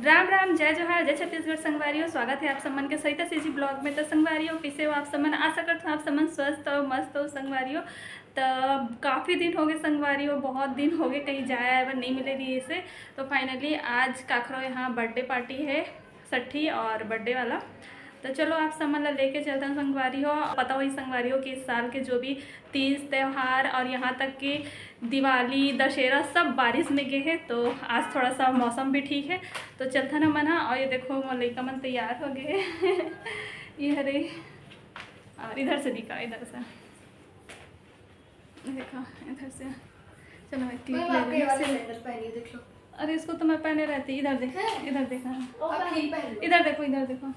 राम राम, जय जोहार, जय छत्तीसगढ़ संगवारियों। स्वागत है आप सम्मन के सहित सीजी ब्लॉग में। तो संगवारियों कैसे हो आप सम्मन? आशा करते हो आप सम्मन स्वस्थ और मस्त हो संगवारियों। तो काफ़ी दिन हो गए संगवारियों, बहुत दिन हो गए कहीं जाया है नहीं मिले दिए से। तो फाइनली आज काखरो यहाँ बर्थडे पार्टी है, छठी और बर्थडे वाला। तो चलो आप सम्मन ला लेके चलते हैं संगवारी हो। पता हुई संगवारी हो कि इस साल के जो भी तीज त्यौहार और यहाँ तक कि दिवाली दशहरा सब बारिश में गए हैं। तो आज थोड़ा सा मौसम भी ठीक है तो चलता ना मना। और ये देखो मलिका मन तैयार हो गए ये हरे। और इधर से दिखा, इधर से देखो, इधर से चलो मैं क्लिप ले देख लो। अरे इसको तो मैं पहने रहती। इधर देख, इधर देखा, इधर देखो, इधर देखो,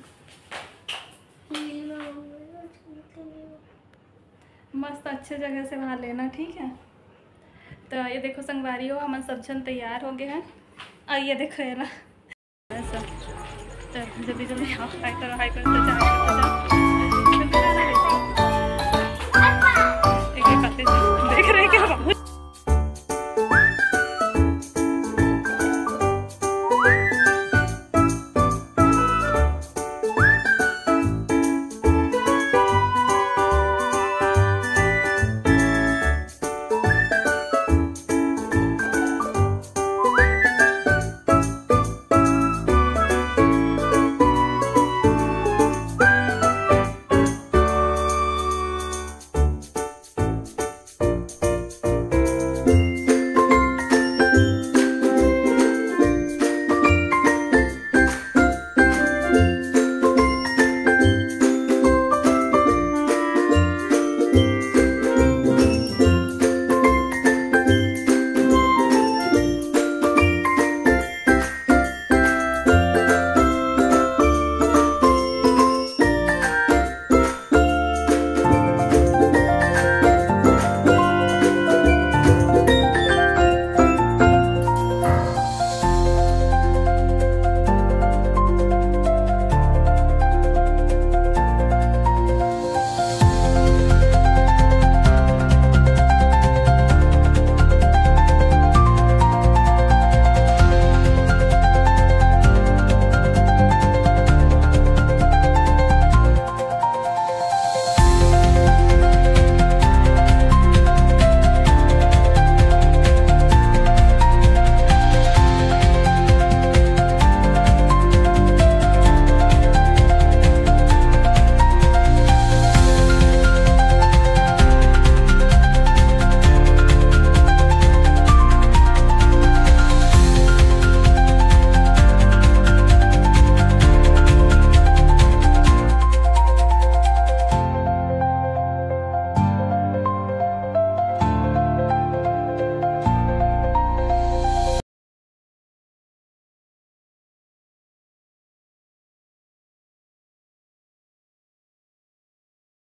मस्त अच्छे जगह से वहाँ लेना, ठीक है। तो ये देखो संगवारी हो, हम सब जन तैयार हो गए हैं। और ये देखो ये ऐसा जल्दी जल्दी हाई करो, हाई करो तो देख रहे क्या बाबू।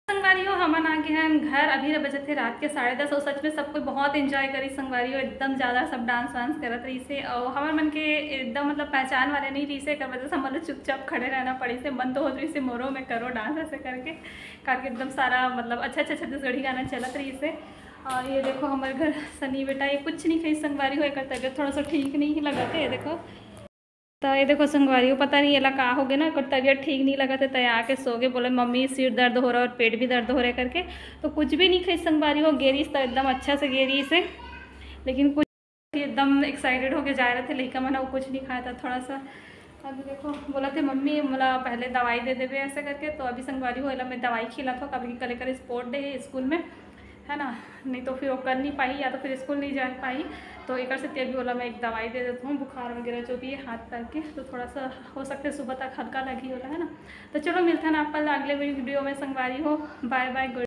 संगवारियों हमन आ गए हैं घर। अभी बजे थे रात के 10:30। और सच में सब कोई बहुत एंजॉय करी संगवारियों, एकदम ज़्यादा सब डांस वांस करत रही से। और हमारे मन के एकदम मतलब पहचान वाले नहीं रही से, कर वजह से हमारे चुपचाप खड़े रहना पड़ी से। मन तो हो रही से मोरो में करो डांस ऐसे करके एकदम सारा मतलब अच्छा छत्तीसगढ़ी गाना चलत रही से। और ये देखो हमारे घर सनी बेटा ये कुछ नहीं खाई संगवारी हो, एक तबियत थोड़ा सा ठीक नहीं लगा थे। ये देखो तो ये देखो संगवारी हो, पता नहीं ये का हो गया ना, तबीयत ठीक नहीं लगा था। तय आके सो गए, बोले मम्मी सिर दर्द हो रहा है और पेट भी दर्द हो रहा है करके। तो कुछ भी नहीं खाई संगवारी हो, गेरी तो एकदम अच्छा से गेरी से। लेकिन कुछ एकदम एक्साइटेड होके जा रहे थे लड़का मना, वो कुछ नहीं खाया था थोड़ा सा। अभी देखो बोला थे मम्मी बोला पहले दवाई दे देवे ऐसे करके। तो अभी संगवारी हो मैं दवाई खिला था, कभी कल कर स्पोर्ट डे है स्कूल में, है ना। नहीं तो फिर वो कर नहीं पाई या तो फिर स्कूल नहीं जा पाई। तो एक से अभी बोला मैं एक दवाई दे देता हूँ, बुखार वगैरह जो भी है हाथ पैर के। तो थोड़ा सा हो सकता है सुबह तक हल्का लगी होला, है ना। तो चलो मिलता है ना आप अगले वीडियो में संगवारी हो। Bye bye.